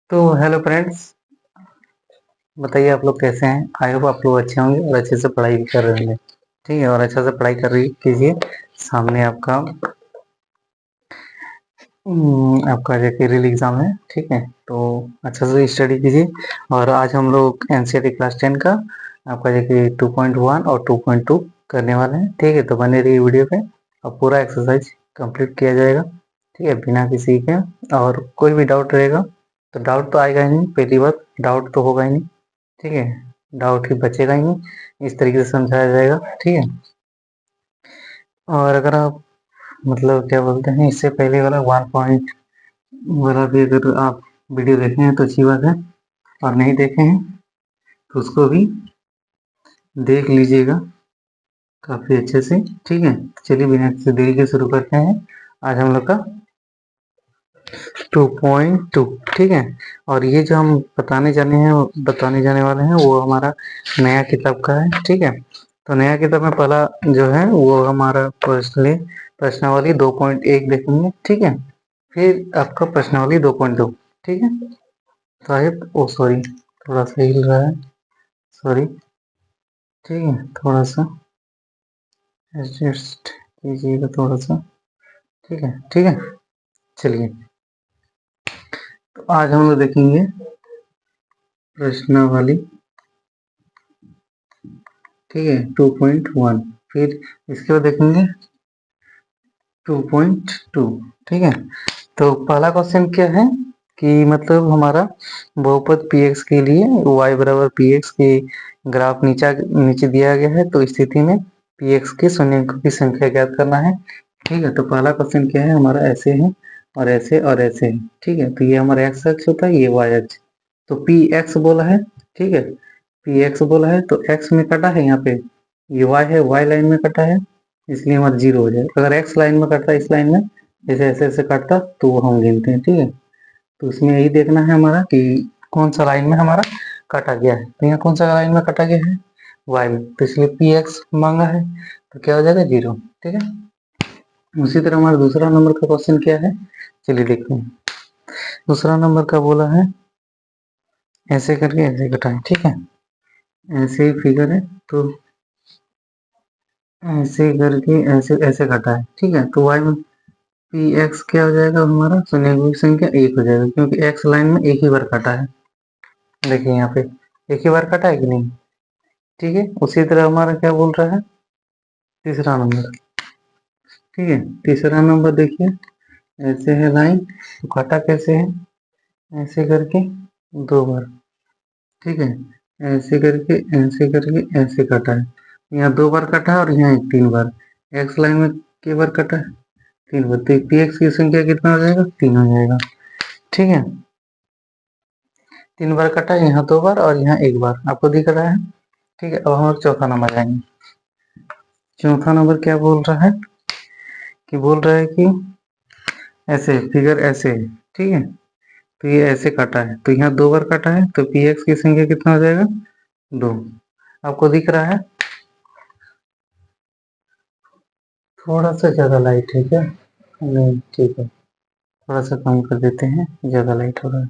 तो hello friends, बताइए आप लोग कैसे हैं। आई होप आप लोग अच्छे होंगे और अच्छे से पढ़ाई भी कर रहे होंगे। ठीक है, और अच्छा से पढ़ाई कर रही कीजिए। सामने आपका जो रियल एग्ज़ाम है। ठीक है, तो अच्छा से स्टडी कीजिए। और आज हम लोग एनसीईआरटी क्लास 10 का आपका जो कि 2.1 और 2.2 करने वाले हैं। ठीक है, तो बने रहिए वीडियो पे और पूरा एक्सरसाइज कंप्लीट किया जाएगा। ठीक है, बिना किसी के। और कोई भी डाउट रहेगा तो डाउट तो आएगा ही नहीं, पहली बात डाउट तो होगा ही नहीं। ठीक है, डाउट ही बचेगा ही नहीं, इस तरीके से समझाया जाएगा। ठीक है, और अगर आप मतलब क्या बोलते हैं, इससे पहले वाला 1 पॉइंट वाला भी अगर आप वीडियो देखे हैं तो अच्छी बात है, और नहीं देखे हैं तो उसको भी देख लीजिएगा काफ़ी अच्छे से। ठीक है, चलिए बिना किसी देरी के शुरू करते हैं आज हम लोग का 2.2। ठीक है, और ये जो हम बताने जाने वाले हैं वो हमारा नया किताब का है। ठीक है, तो नया किताब में पहला जो है वो हमारा प्रश्नावली 2.1 देखेंगे। ठीक है, फिर आपका प्रश्नावली 2.2। ठीक है, तो आइए, ओ सॉरी, थोड़ा सा हिल रहा है, सॉरी। ठीक है, थोड़ा सा एडजस्ट कीजिएगा थोड़ा सा। ठीक है, ठीक है, चलिए। तो आज हम लोग देखेंगे प्रश्नावली। ठीक है, 2.1, फिर इसके बाद देखेंगे 2.2। ठीक है, तो पहला क्वेश्चन क्या है कि मतलब हमारा बहुपद px के लिए y बराबर px की ग्राफ नीचे दिया गया है, तो स्थिति में px के शून्यंकों की संख्या ज्ञात करना है। ठीक है, तो पहला क्वेश्चन क्या है हमारा, ऐसे है और ऐसे और ऐसे है। ठीक है, तो ये हमारा x अक्ष होता है, ये y अक्ष। तो px बोला है। ठीक है, px बोला है तो x में कटा है, यहाँ पे ये y है, y लाइन में कटा है, इसलिए हमारा 0 हो जाए। अगर x लाइन में कटता, इस लाइन में जैसे ऐसे ऐसे काटता तो वो हम गिनते हैं। ठीक है, तो इसमें यही देखना है हमारा कि कौन सा लाइन में हमारा काटा गया है। तो यहाँ कौन सा लाइन में काटा गया है, y में, तो इसलिए px मांगा है, तो क्या हो जाएगा 0। ठीक है, उसी तरह हमारा दूसरा नंबर का क्वेश्चन क्या है, चलिए देखते हैं। दूसरा नंबर का बोला है ऐसे करके ऐसे कटाएं। ठीक है, ऐसे ही फिगर है, तो ऐसे करके ऐसे ऐसे कटा है। ठीक है, तो y में पी एक्स क्या हो जाएगा हमारा, शून्य की संख्या 1 हो जाएगा, क्योंकि एक्स लाइन में एक ही बार काटा है। देखिए यहाँ पे एक ही बार काटा है कि नहीं। ठीक है, उसी तरह हमारा क्या बोल रहा है तीसरा नंबर। ठीक है, तीसरा नंबर देखिए, ऐसे है लाइन, तो काटा कैसे है, ऐसे करके 2 बार। ठीक है, ऐसे करके ऐसे करके ऐसे काटा है। यहाँ 2 बार काटा है और यहाँ 3 बार। एक्स लाइन में कई बार काटा है, 3 बार, तो पी एक्स की संख्या कितना हो जाएगा, 3 हो जाएगा। ठीक है, 3 बार कटा, यहाँ 2 बार और यहाँ 1 बार आपको दिख रहा है। ठीक है, अब हम लोग चौथा नंबर आएंगे। चौथा नंबर क्या बोल रहा है कि बोल रहा है कि ऐसे फिगर ऐसे है। ठीक है, तो ये ऐसे काटा है, तो यहाँ 2 बार काटा है, तो पी एक्स की संख्या कितना हो जाएगा, 2। आपको दिख रहा है, थोड़ा सा ज़्यादा लाइट है क्या, नहीं ठीक है, थोड़ा सा कम कर देते हैं, ज़्यादा लाइट हो रहा है।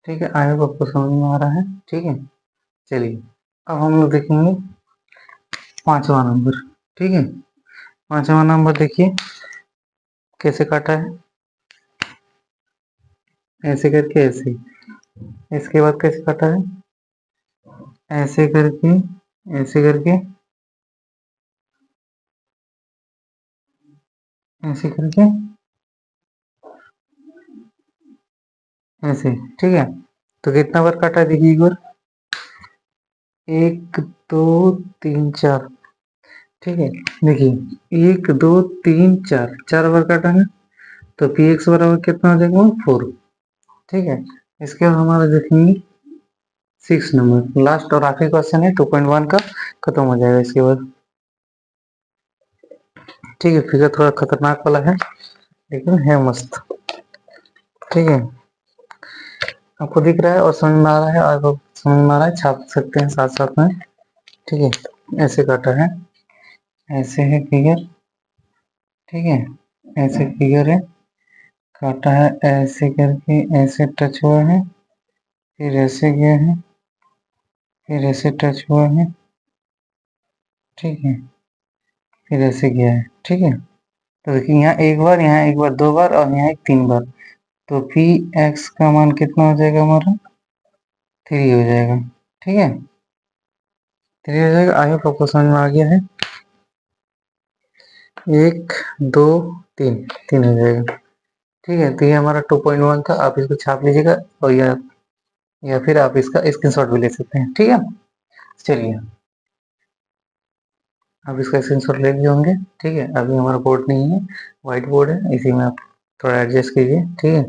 ठीक है, आई होप आपको समझ में आ रहा है। ठीक है, चलिए अब हम लोग देखेंगे पांचवा नंबर। ठीक है, पांचवा नंबर देखिए कैसे काटा है, ऐसे करके ऐसे। इसके बाद कैसे काटा है, ऐसे करके ऐसे करके ऐसे करके ऐसे। ठीक है, तो कितना बार काटा है देखिए एक बार, 1 2 3 4। ठीक है, देखिए 1 2 3 4, 4 बार काटा है, तो पी एक्स बराबर कितना हो जाएगा, 4। ठीक है, इसके बाद हमारा देखेंगे 6 नंबर, लास्ट और आखिरी क्वेश्चन है 2.1 का, खत्म हो जाएगा इसके बाद। ठीक है, फिगर थोड़ा खतरनाक वाला है लेकिन है मस्त। ठीक है, आपको दिख रहा है और समझ में आ रहा है, आपको समझ में आ रहा है, छाप सकते हैं साथ साथ में। ठीक है, ऐसे काटा है, ऐसे है फिगर, ठीक है, ऐसे फिगर है, काटा है ऐसे करके, ऐसे टच हुआ है, फिर ऐसे गया है, फिर ऐसे टच हुआ है, ठीक है, फिर ऐसे गया है, ठीक है। तो देखिए यहाँ एक बार, दो बार और यहाँ एक तीन बार, तो पी एक्स का मान कितना हो जाएगा हमारा, 3 हो जाएगा, ठीक है, 3 हो जाएगा। आई होप आपको समझ में आ गया है। 1 2 3, 3 हो जाएगा, ठीक है। तो ये हमारा 2.1 था, आप इसको छाप लीजिएगा, और या फिर आप इसका स्क्रीनशॉट भी ले सकते हैं, ठीक है। चलिए, आप इसका स्क्रीनशॉट ले लिए होंगे, ठीक है। अभी हमारा बोर्ड नहीं है, व्हाइट बोर्ड है, इसी में आप थोड़ा एडजस्ट कीजिए, ठीक है।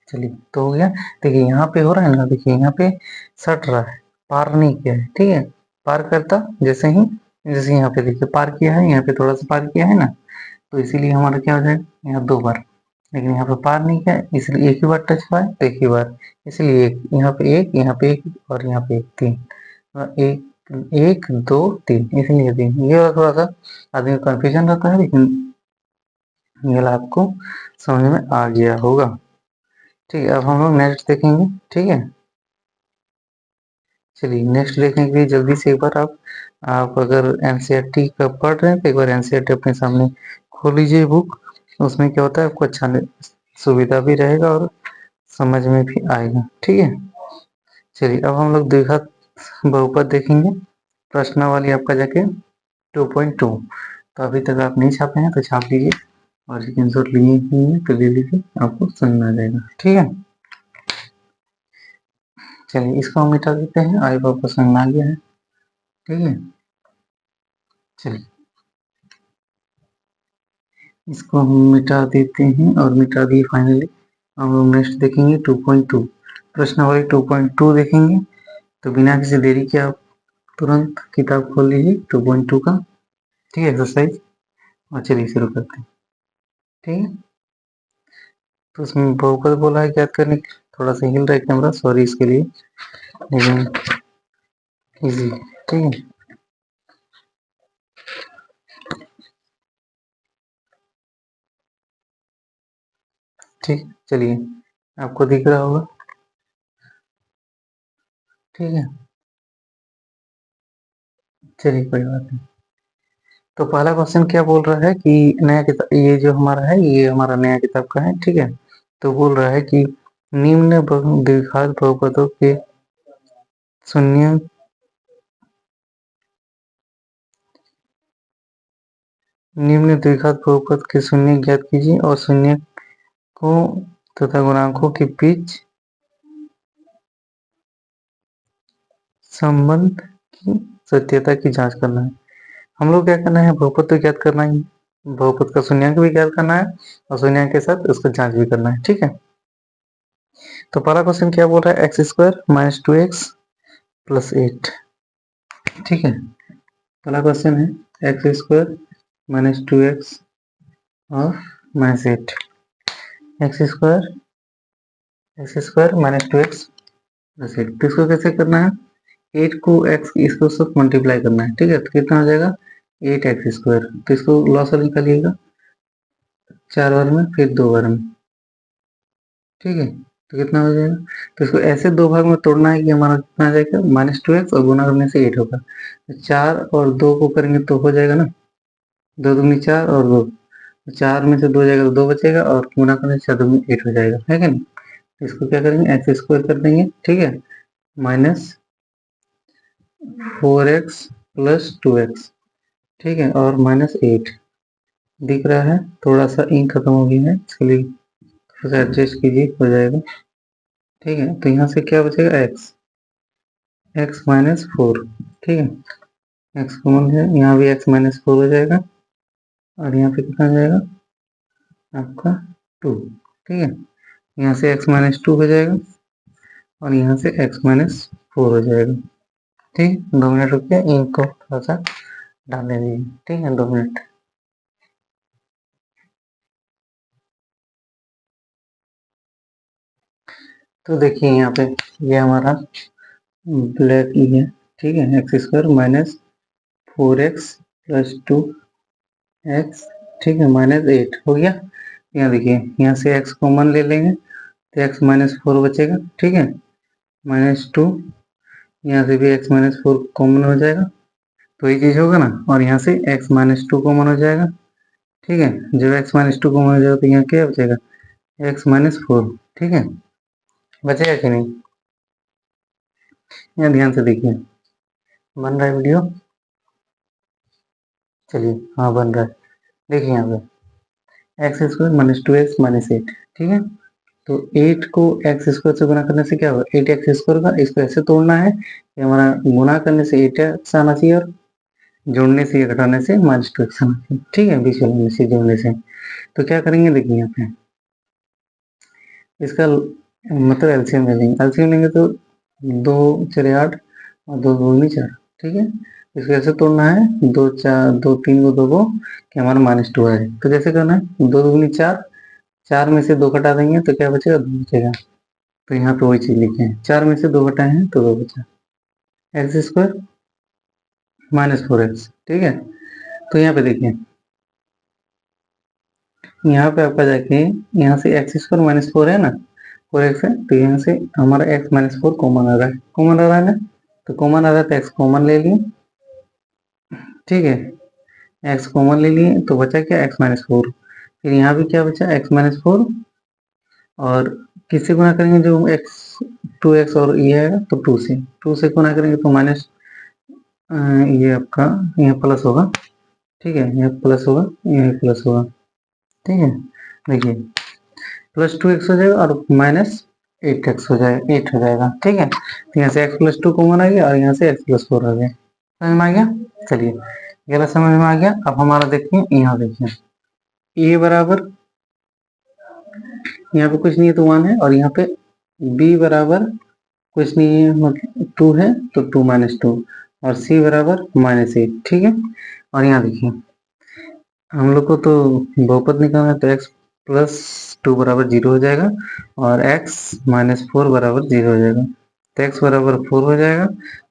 चलिए, तो हो गया। देखिए यहाँ पे हो रहा है ना, देखिए यहाँ पे सट रहा है, पार नहीं किया है, ठीक है। पार करता जैसे ही, जैसे यहाँ पे देखिए पार किया है, यहाँ पे थोड़ा सा पार किया है ना, तो इसीलिए हमारा क्या हो जाएगा, यहाँ 2 बार, लेकिन यहाँ पे पार नहीं किया है, इसलिए एक ही बार टच हुआ है, तो एक ही बार, इसलिए एक यहाँ पे एक, यहाँ पे एक, और यहाँ पे एक, 3, एक, 1 2 3, इसलिए 3। ये वाला थोड़ा सा आदमी को कंफ्यूजन रहता है, लेकिन ये वाला आपको समझ में आ गया होगा, ठीक है। अब हम लोग नेक्स्ट देखेंगे, ठीक है। चलिए, नेक्स्ट देखने के लिए जल्दी से एक बार आप अगर एनसीईआरटी का पढ़ रहे हैं तो एक बार एनसीईआरटी अपने सामने खोल लीजिए बुक, उसमें क्या होता है आपको अच्छा सुविधा भी रहेगा और समझ में भी आएगा, ठीक है। चलिए, अब हम लोग द्विघात बहुपद देखेंगे, प्रश्नावली आपका जाके 2.2। तो अभी तक आप नहीं छापे हैं तो छाप लीजिए, और स्क्रीनशॉट लिए ही है तो ले लीजिए, आपको समझ में आ जाएगा, ठीक है। चलिए, इसको हम मिटा देते हैं, आई होप आपको समझ में आ गया है, ठीक है। चलिए, इसको हम मिटा देते हैं, और मिटा दिए फाइनली। हम लोग नेक्स्ट देखेंगे 2.2, प्रश्नावली 2.2 देखेंगे। तो बिना किसी देरी के आप तुरंत किताब खोल लीजिए 2.2 का, ठीक है, एक्सरसाइज, और चलिए शुरू करते हैं, ठीक है। तो उसमें बहुपद बोला है याद करने के, थोड़ा सा हिल रहा है कैमरा, सॉरी इसके लिए, लेकिन इजी, ठीक है। ठीक, चलिए, आपको दिख रहा होगा, ठीक है। चलिए, कोई बात नहीं। तो पहला क्वेश्चन क्या बोल रहा है कि नया किताब, ये जो हमारा है, ये हमारा नया किताब का है, ठीक है। तो बोल रहा है कि निम्न द्विघात बहुपदों के शून्य, निम्न द्विघात बहुपद के शून्य ज्ञात कीजिए, और शून्य को तथा गुणांकों के बीच संबंध की सत्यता की जांच करना है। हम लोग क्या करना है, बहुपद तो ज्ञात करना ही, बहुपद का शून्यंक भी ज्ञात करना है, और शून्यंक के साथ उसका जांच भी करना है, ठीक है। तो पहला क्वेश्चन क्या बोल रहा है, x square minus 2x plus 8, ठीक है। पहला क्वेश्चन है एक्स स्क्वायर माइनस 2x और minus 8, x square minus 2x plus 8, तो इसको कैसे करना है, 8 को x इसको सब मल्टीप्लाई करना है, ठीक है। तो कितना हो जाएगा, 8x स्क्वायर, तो इसको लॉस निकालिएगा 4 बार में, फिर 2 बार में, ठीक है। तो कितना हो जाएगा, तो इसको ऐसे 2 भाग में तोड़ना है कि हमारा कितना आ जाएगा, -2x, और गुना करने से 8 होगा, तो 4 और 2 को करेंगे तो हो जाएगा ना, 2 दूनी 4 और 2, 4 में से 2 जाएगा तो 2 बचेगा, और गुना करने से 4 दूनी 8 हो जाएगा, है कि नहीं। इसको क्या करेंगे, एक्स स्क्वायर कर देंगे, ठीक है, माइनस 4x प्लस 2x, ठीक है, और माइनस 8 दिख रहा है, थोड़ा सा इंक खत्म हो गया है, इसके लिए थोड़ा सा एडजस्ट कीजिए, हो जाएगा, ठीक है। तो यहाँ से क्या बचेगा, x माइनस 4, ठीक है, x कॉमन है, यहाँ भी x माइनस 4 हो जाएगा, और यहाँ पे कितना हो जाएगा आपका 2, ठीक है। यहाँ से x माइनस 2 हो जाएगा, और यहाँ से x माइनस 4 हो जाएगा, ठीक। 2 मिनट रुकिए, इंक को थोड़ा सा डालने दीजिए, ठीक है, 2 मिनट। तो देखिए यहाँ पे ये हमारा ब्लैक ही है, ठीक है, x square minus 4x plus 2 x, ठीक है, -8 हो गया। यहाँ देखिए, यहाँ से x कॉमन ले लेंगे तो x -4 बचेगा, ठीक है, -2, यहाँ से भी x -4 कॉमन हो जाएगा तो ये चीज होगा ना, और यहाँ से x -2 कॉमन हो जाएगा, ठीक है। जब x -2 कॉमन हो जाएगा तो यहाँ क्या बचेगा, x -4, ठीक है, बचेगा कि नहीं। यहाँ ध्यान से देखिए, बन रहा है वीडियो, चलिए हाँ बन रहा है। देखिए यहाँ पे एक्स स्क्वायर -2x -8, ठीक है, तो 8 को एक्स स्क्वायर से गुना करने से क्या होगा, 8x स्क्वायर का, इसको ऐसे तोड़ना है कि हमारा गुना करने से 8x आना चाहिए और जोड़ने से या घटाने से -2x आना चाहिए, ठीक है, बीच वाले में से जोड़ने से। तो क्या करेंगे, देखिए यहाँ पे इसका मतलब एलसीएम ले लेंगे, एलसीएम लेंगे तो 2 4 8 और 2 दूनी 4, ठीक है। इसको ऐसे तोड़ना है, 2 4 2 3 को 2 को कि हमारा -2 आए, तो जैसे करना है, 2 दूनी 4, 4 में से 2 घटा देंगे तो क्या बचेगा, 2 बचेगा। तो यहाँ पे वही चीज लिखे हैं, 4 में से 2 घटाए हैं तो 2 बचा, एक्स स्क्वायर -4x, ठीक है। तो यहाँ पे देखिए, यहाँ पे आपका जाके यहाँ से एक्स स्क्वायर -4 है ना, 4x है, तो यहाँ से हमारा x -4 कॉमन आ रहा है, कॉमन आ रहा है ना, तो कॉमन आ रहा है तो x कॉमन ले लिए, ठीक है, x कॉमन ले लिए तो बचा क्या, x -4, फिर यहाँ भी क्या बचा, x -4, और किससे गुना करेंगे, जो x 2x और ये है तो 2 से गुना करेंगे तो माइनस, ये आपका यहाँ प्लस होगा, ठीक है, यहाँ प्लस होगा, यहाँ प्लस होगा, ठीक है। देखिए +2x हो जाएगा और -8x हो जाएगा, 8 हो जाएगा, ठीक है। तो यहाँ से x+2 कॉमन आ गया और यहाँ से x+4 आ गया, समझ में आ गया। चलिए ये समझ में आ गया। अब हमारा देखिए, यहाँ देखिए a बराबर, यहाँ पे कुछ नहीं है तो 1 है, और यहाँ पे b बराबर कुछ नहीं है मतलब 2 है तो 2 -2, और c बराबर -8, ठीक है। और यहाँ देखिए, हम लोग को तो बहुपद निकालना है तो x +2 बराबर 0 हो जाएगा और x -4 बराबर 0 हो जाएगा, तो x बराबर 4 हो जाएगा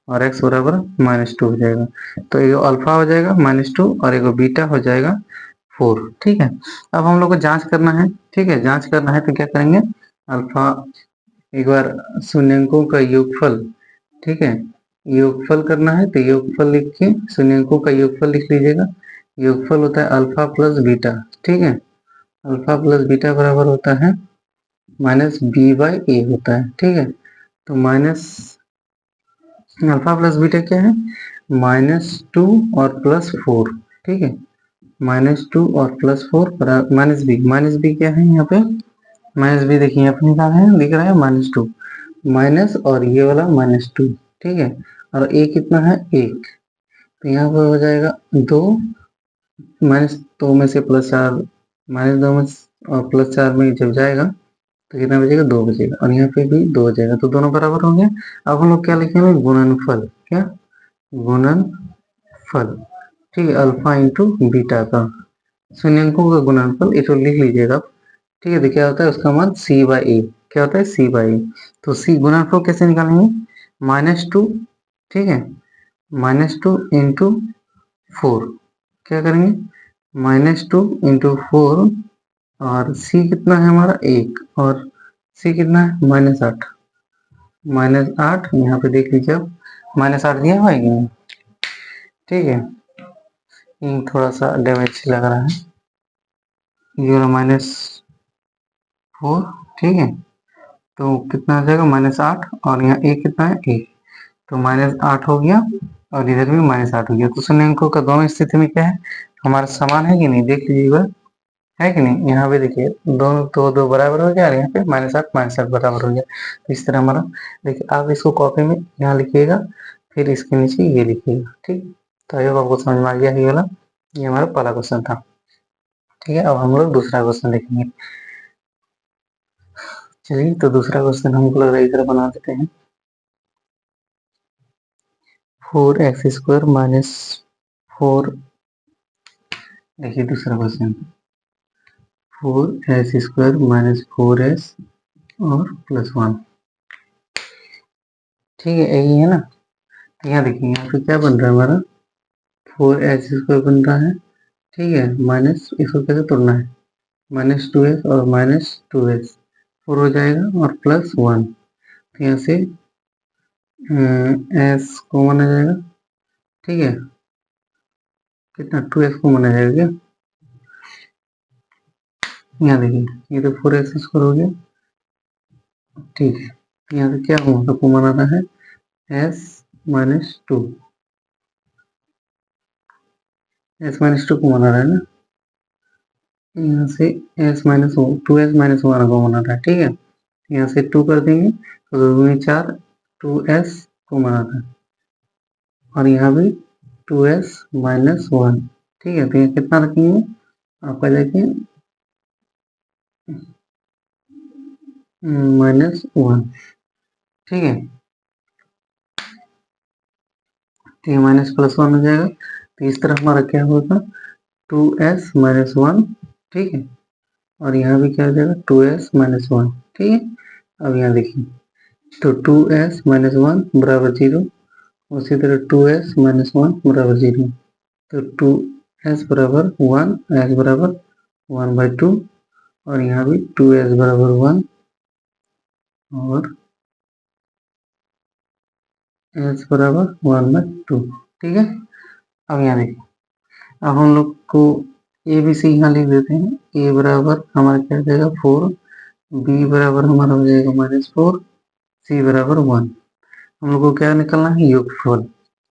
और x बराबर -2 हो जाएगा। तो एक अल्फा हो जाएगा -2 और एक बीटा हो जाएगा 4, ठीक है। अब हम लोग को जांच करना है, ठीक है, जांच करना है तो क्या करेंगे, अल्फा एक बार शून्यंकों का योगफल, ठीक है, योगफल करना है तो योगफल लिख के शून्यंकों का योगफल लिख लीजिएगा। योगफल होता है अल्फा प्लस बीटा, ठीक है, अल्फा प्लस बीटा बराबर होता है -b/a होता है, ठीक है। तो माइनस अल्फा प्लस बीटा क्या है, -2 और +4, ठीक है, -2 और +4 -b क्या है यहाँ पे, -b देखिए यहाँ पे निकाला है, दिख रहा है -2 माइनस और ये वाला -2, ठीक है, और a कितना है 1, तो यहाँ पर हो जाएगा 2, -2 में से +4, -2 में और +4 में जब जाएगा तो कितना बचेगा, 2 बचेगा, और यहाँ पे भी 2 बचेगा, तो दोनों बराबर हो गया। अब हम लोग क्या लिखेंगे, गुणनफल, क्या, गुणनफल, ठीक है, अल्फा इंटू बीटा का शून्यंकों का गुणनफल, इसको लिख लीजिएगा, ठीक है। तो क्या होता है उसका मान c/a, क्या होता है c/a, तो c गुणनफल कैसे निकालेंगे, -2, ठीक है, -2 इंटू 4, क्या करेंगे, -2 इंटू 4, और c कितना है हमारा 1, और c कितना है -8, -8 यहाँ पे देख लीजिए, अब -8 दिया हुआ है कि नहीं, ठीक है, थोड़ा सा डैमेज लग रहा है, ये वाला -4, ठीक है, तो कितना आ जाएगा -8, और यहाँ a कितना है 1, तो -8 हो गया और इधर भी -8 हो गया। तो शून्यंकों का दोनों स्थिति में क्या है, हमारा समान है कि नहीं, देख लीजिएगा, है कि नहीं। यहाँ पे देखिए दोनों तो दो बराबर हो गया और यहाँ पे -8 बराबर हो गया। तो इस तरह हमारा, देखिए आप इसको कॉपी में यहाँ लिखिएगा, फिर इसके नीचे ये लिखिएगा, ठीक। तो आई होप आपको समझ में आ गया ये वाला, ये हमारा पहला क्वेश्चन था, ठीक है। अब हम लोग दूसरा क्वेश्चन देखेंगे। चलिए तो दूसरा क्वेश्चन हम लोग इधर बना देते हैं, 4x² -4, देखिए दूसरा क्वेश्चन, 4s² -4s और +1, ठीक है, यही है ना। तो यहाँ देखिए, यहाँ पे क्या बन रहा है हमारा, 4s² बन रहा है ठीक है, माइनस इसको कैसे तोड़ना है, -2s और -2s 4 हो जाएगा और +1, तो यहाँ से s कॉमन आ जाएगा। ठीक है, कितना 2s कॉमन आ जाएगा क्या, यहाँ देखिए ये तो 4x² हो गया। ठीक है, यहाँ से क्या हुआ तो कॉमन आ रहा है s -2, s-2 कॉमन आ रहा है ना, यहाँ से s-2s -1 कॉमन आ रहा है। ठीक है, यहाँ से 2 कर देंगे तो 2 दूनी 4, 2s कॉमन आ रहा है और यहाँ भी 2s -1। ठीक है, तो ये कितना रखेंगे आपका देखिए -1। ठीक है, तो ये -+1 हो जाएगा, तो इस तरह हमारा क्या होगा 2s -1। ठीक है, और यहाँ भी क्या हो जाएगा 2s -1। ठीक है, अब यहाँ देखिए तो 2s -1 बराबर 0, उसी तरह 2s -1 बराबर 0, तो 2s बराबर 1, s बराबर 1/2 और यहाँ भी 2s बराबर 1 और s बराबर 1/2। ठीक है, अब यहाँ देखिए, अब हम लोग को ए बी सी यहाँ लिख देते हैं। ए बराबर हमारा क्या हो जाएगा 4, बी बराबर हमारा हो जाएगा -4, सी बराबर 1। हम लोग को क्या निकलना है योगफल।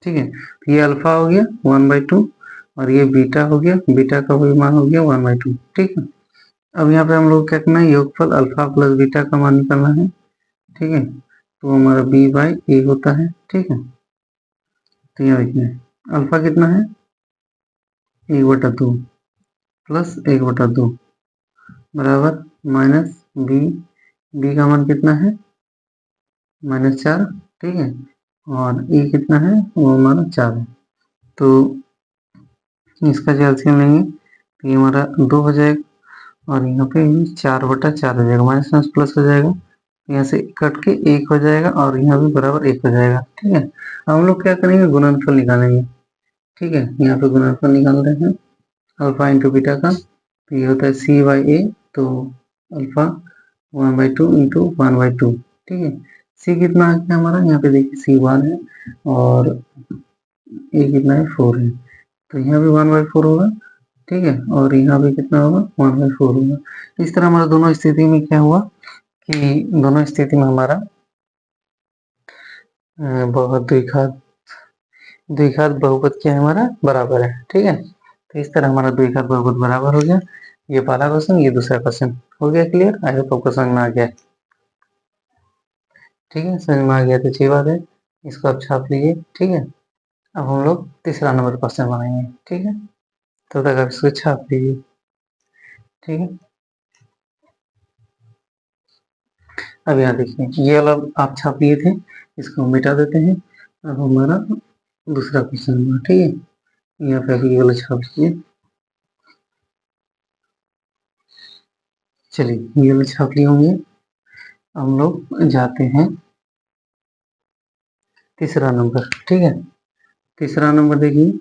ठीक है, तो ये अल्फा हो गया 1/2 और ये बीटा हो गया, बीटा का वही मान हो गया 1/2। ठीक है, अब यहाँ पे हम लोग क्या करना है योगफल अल्फा प्लस बीटा का मान निकालना है। ठीक है, तो हमारा b/a होता है। ठीक है, तो यहाँ देखिए अल्फा कितना है 1/2 प्लस 1/2 बराबर -b, b का मान कितना है -4। ठीक है, और e कितना है वो हमारा 4 है, तो इसका जो एलसीएम लेंगे तो ये हमारा 2 हो जाएगा और यहाँ पे 4/4 हो जाएगा, माइनस माइनस प्लस हो जाएगा, यहाँ से कट के 1 हो जाएगा और यहाँ भी बराबर 1 हो जाएगा। ठीक है, अब हम लोग क्या करेंगे गुणनफल निकालेंगे। ठीक है, यहाँ पे गुणनफल निकाल रहे हैं अल्फा इंटू बीटा का, तो ये होता है c/a, तो अल्फा 1/2 इंटू 1/2। ठीक है, c कितना आ गया हमारा यहाँ पे देखिए c 1 है और a कितना है 4 है, तो यहाँ भी 1/4 होगा। ठीक है, और यहाँ भी कितना होगा 1/4 होगा। इस तरह हमारा दोनों स्थिति में क्या हुआ कि दोनों स्थिति में हमारा बहुत द्विघात बहुपद क्या है हमारा बराबर है। ठीक है, तो इस तरह हमारा द्विघात बहुपद बराबर हो गया। ये पहला क्वेश्चन, ये दूसरा क्वेश्चन हो गया क्लियर। आई होप आपको समझ में आ गया। ठीक है, समझ में आ गया तो अच्छी बात है, इसको आप छाप लीजिए। ठीक है, अब हम लोग तीसरा नंबर क्वेश्चन बनाएंगे। ठीक है, तो तक आप इसको छाप लीजिए। ठीक है, अब यहाँ देखिए ये वाला आप छाप लिए थे, इसको हम मिटा देते हैं। अब हमारा दूसरा क्वेश्चन हुआ। ठीक है, यहाँ पे अभी ये वाला छाप लीजिए। चलिए ये वाला छाप लिए होंगे। हम लोग जाते हैं तीसरा नंबर। ठीक है, तीसरा नंबर देखिए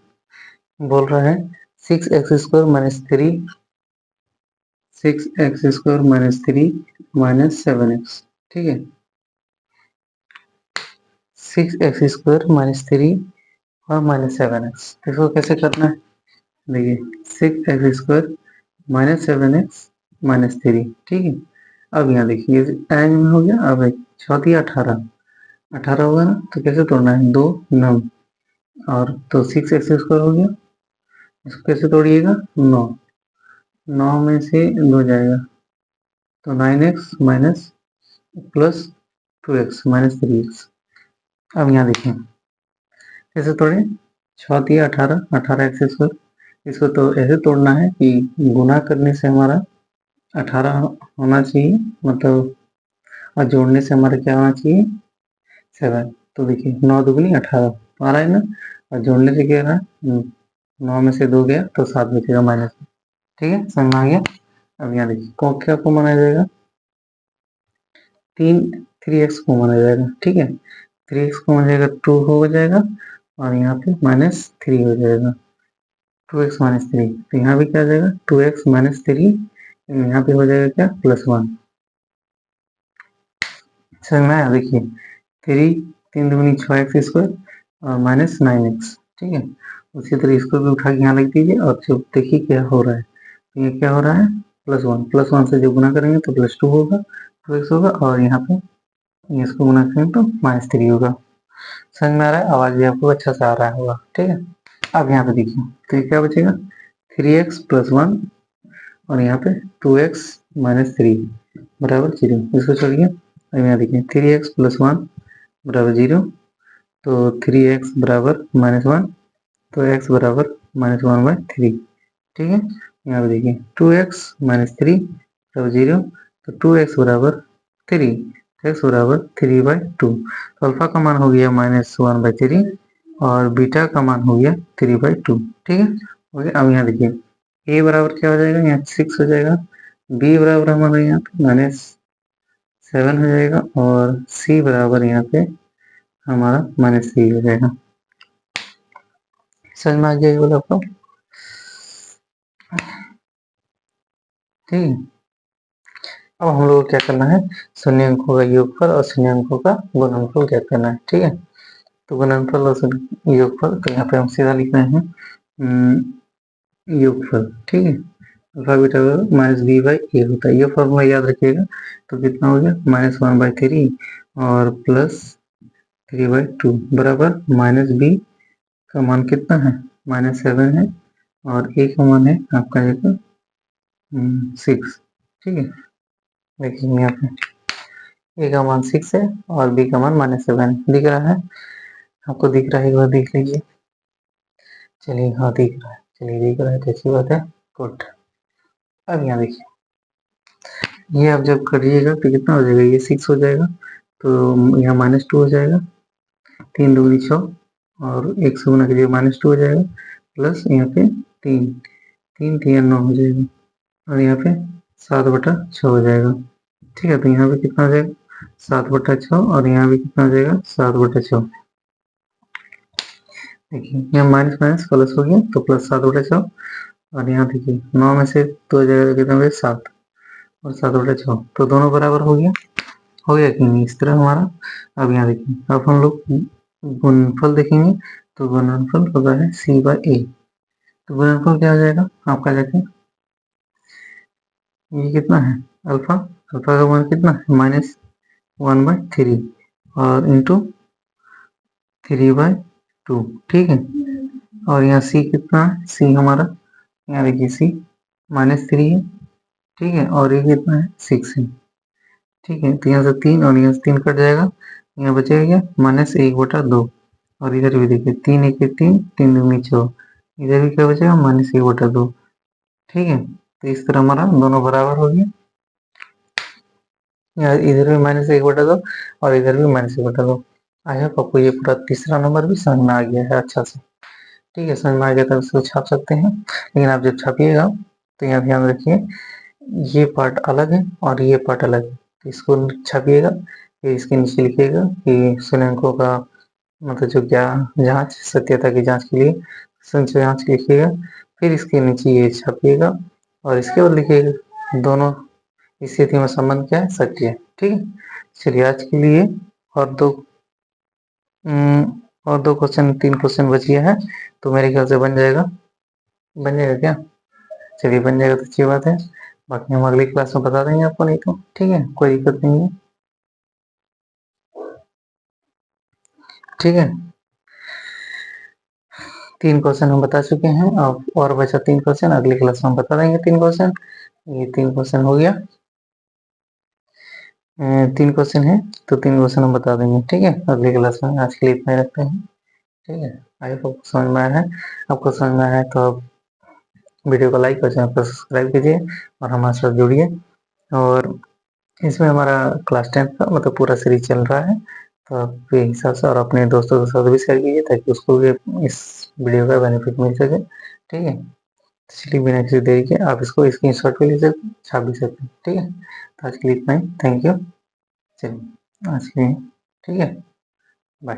बोल रहा है 6x² - 7x। ठीक है, 6x² - 3 और -7x, इसको कैसे करना है देखिए 6x² - 7x - 3। ठीक है, अब यहाँ देखिए टाइम में हो गया, अब एक चौथी 18 18 होगा ना, तो कैसे तोड़ना है 2 9 और तो 6x² हो गया, इसको कैसे तोड़िएगा 9 9 में से 2 जाएगा तो 9x minus plus 2x - 3x। अब यहाँ देखिए कैसे तोड़े 6×18 18x², इसको तो ऐसे तोड़ना है कि गुना करने से हमारा 18 होना चाहिए, मतलब और जोड़ने से हमारा क्या होना चाहिए 7। तो देखिए 9 दुगनी 18 आ रहा है ना, और जोड़ने से क्या रहा 9 में से 2 गया तो 7 बचेगा माइनस। ठीक है, समझ में आ गया। अब यहाँ देखिए क्या को माना जाएगा 3x को माना जाएगा। ठीक है, 3x को माना जाएगा 2 हो जाएगा और यहाँ पे -3 हो जाएगा। 2x माइनस थ्री, तो यहाँ भी क्या आ जाएगा 2x माइनस थ्री, यहाँ पे हो जाएगा क्या +1। समझ में आया? देखिए 3 3 दूनी 6x² और -9x, ठीक है। उसी तरह इसको भी उठा के यहाँ लिख दीजिए और जब देखिए क्या हो रहा है, तो ये क्या हो रहा है +1 से जब गुना करेंगे तो +2 होगा, 2x होगा, और यहाँ पे इसको गुना करेंगे तो -3 होगा। समझ में आ रहा है? आवाज भी आपको अच्छा से आ रहा होगा, ठीक है। अब यहाँ पे देखिए तो ये क्या बचेगा 3x + 1 और यहाँ पे 2x माइनस थ्री बराबर 0, इसको छोड़िए। अब यहाँ देखिए 3x + 1 बराबर 0, तो 3x बराबर -1, तो x बराबर -1/3, ठीक है। यहाँ पे देखिए 2x माइनस थ्री बराबर 0, तो 2x बराबर 3, x बराबर 3/2, तो अल्फा का मान हो गया -1/3 और बीटा का मान हो गया 3/2, ठीक है। ओके, अब यहाँ देखिए a बराबर क्या हो जाएगा, यहाँ 6 हो जाएगा, b बराबर हमारा यहाँ पे -7 हो जाएगा और c बराबर यहाँ पे हमारा -3 हो जाएगा। समझ में आ गया ये बोला आपको, ठीक है। अब हम लोग को क्या करना है, शून्य अंकों का योगफल और शून्य अंकों का गुणनफल क्या करना है, ठीक है। तो गुणनफल और योगफल, तो यहाँ पे हम सीधा लिख रहे हैं योगफल, ठीक है। अल्फा बीटा -b/a होता है, ये फॉर्मूला याद रखिएगा। तो कितना हो गया -1/3 और +3/2 बराबर -b का मान कितना है -7 है और a का मान है आपका 6, ठीक है। देखिए यहाँ पे a का मान 6 है और b का मान -7 दिख रहा है, आपको दिख रहा है, एक बार देख लीजिए। चलिए हाँ दिख रहा है, चलिए दिख रहा है तो अच्छी बात है, गुड। अब यहाँ देखिए ये आप जब करिएगा तो कितना हो जाएगा, ये 6 हो जाएगा, तो यहाँ -2 हो जाएगा, 3 दूनी 6 और 1 से गुना कीजिए -2 हो जाएगा, प्लस यहाँ पे 3 3 3 9 हो जाएगा और यहाँ पे 7/6 हो जाएगा, ठीक है। तो यहाँ पे कितना हो जाएगा 7/6 और यहाँ पे कितना हो जाएगा 7/6। देखिए यहाँ माइनस माइनस प्लस हो गया तो +7/6 और यहाँ देखिए 9 में से 2 हो जाएगा, कितना हो गया 7 और 7/6, तो दोनों बराबर हो गया कि नहीं, इस तरह हमारा। अब यहाँ देखिए अब हम लोग गुणनफल देखेंगे, तो गुणनफल होता है c/a, तो गुणनफल क्या हो जाएगा आपका, जाके ये कितना है अल्फा, अल्फा का मान कितना है -1/3 और इंटू 3/2, ठीक है। और यहाँ c कितना है, c हमारा यहाँ देखिए c -3 है, ठीक है, और ये कितना है 6 है, ठीक है। तो यहाँ से 3 और यहाँ से 3 कट जाएगा, यहाँ बचेगा क्या -1/2 और इधर भी देखिए 3 1 3 3 दूनी 6, इधर भी क्या बचेगा -1/2, ठीक है। तो इस तरह हमारा दोनों बराबर हो गया, इधर भी -1/2 और इधर भी -1/2। आई होप आपको ये पूरा तीसरा नंबर भी समझ में आ गया है अच्छा से, ठीक है। समझ में आ गया तो इसको छाप सकते हैं, लेकिन आप जब छापिएगा तो यहाँ ध्यान रखिए ये पार्ट अलग है और ये पार्ट अलग है, तो इसको छापिएगा, फिर इसके नीचे लिखिएगा कि शून्यंकों का मतलब जो क्या जांच सत्यता की जांच के लिए संचय जांच लिखिएगा, फिर इसके नीचे ये छापिएगा और इसके बाद लिखिएगा दोनों स्थिति में संबंध क्या है सत्य है, ठीक है। चलिए आज के लिए और दो क्वेश्चन 3 क्वेश्चन बच गया है, तो मेरे ख्याल से बन जाएगा क्या, चलिए बन जाएगा तो अच्छी बात है, बाकी हम अगली क्लास में बता देंगे आपको, नहीं तो ठीक है कोई दिक्कत नहीं है, ठीक है। 3 क्वेश्चन हम बता चुके हैं और बचा 3 क्वेश्चन, अगली क्लास में हम बता देंगे 3 क्वेश्चन। ये 3 क्वेश्चन हो गया, 3 क्वेश्चन है तो 3 क्वेश्चन हम बता देंगे, ठीक है अगली क्लास में। आज के लिए इतना ही रखते हैं, ठीक है। आई होप आपको समझ में आया है, आपको समझ में आया है तो आप वीडियो को लाइक और चैनल को सब्सक्राइब कीजिए और हमारे साथ जुड़िए। और इसमें हमारा क्लास 10 का मतलब पूरा सीरीज चल रहा है, तो आप ये हिसाब से और अपने दोस्तों के साथ भी शेयर कीजिए ताकि उसको भी इस वीडियो का बेनिफिट मिल सके, ठीक है। चलिए बिना किसी देरी के आप इसको स्क्रीनशॉट भी ले सकते, छाप भी सकते हैं, ठीक है। तो आज के लिए इतना ही, थैंक यू। चलिए आज के लिए ठीक है, बाय।